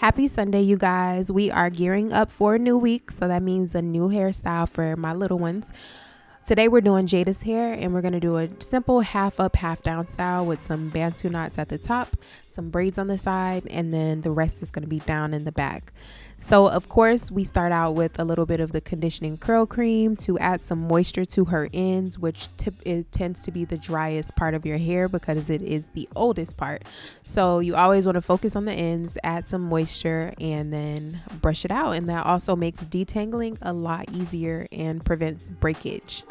Happy Sunday, you guys. We are gearing up for a new week, so that means a new hairstyle for my little ones. Today we're doing Jada's hair, and we're going to do a simple half up, half down style with some bantu knots at the top, some braids on the side, and then the rest is going to be down in the back. So of course we start out with a little bit of the conditioning curl cream to add some moisture to her ends, which it tends to be the driest part of your hair because it is the oldest part. So you always want to focus on the ends, add some moisture, and then brush it out. And that also makes detangling a lot easier and prevents breakage.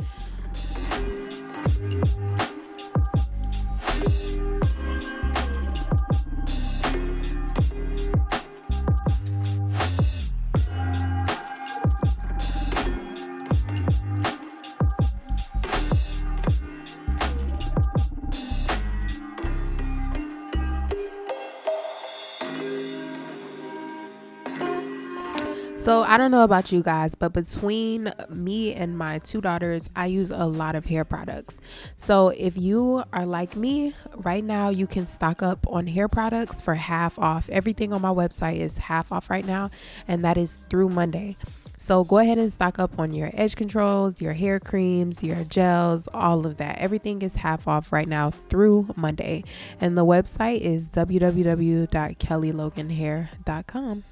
So I don't know about you guys, but between me and my two daughters, I use a lot of hair products. So if you are like me, right now you can stock up on hair products for half off. Everything on my website is half off right now, and that is through Monday. So go ahead and stock up on your edge controls, your hair creams, your gels, all of that. Everything is half off right now through Monday. And the website is www.kellyloganhair.com.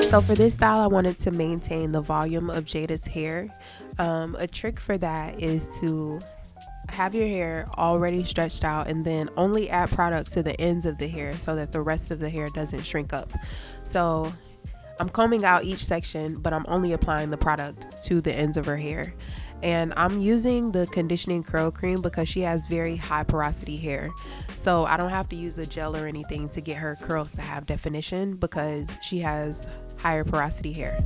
So for this style, I wanted to maintain the volume of Jada's hair. A trick for that is to have your hair already stretched out and then only add product to the ends of the hair so that the rest of the hair doesn't shrink up. So I'm combing out each section, but I'm only applying the product to the ends of her hair. And I'm using the conditioning curl cream because she has very high porosity hair. So I don't have to use a gel or anything to get her curls to have definition because she has higher porosity hair.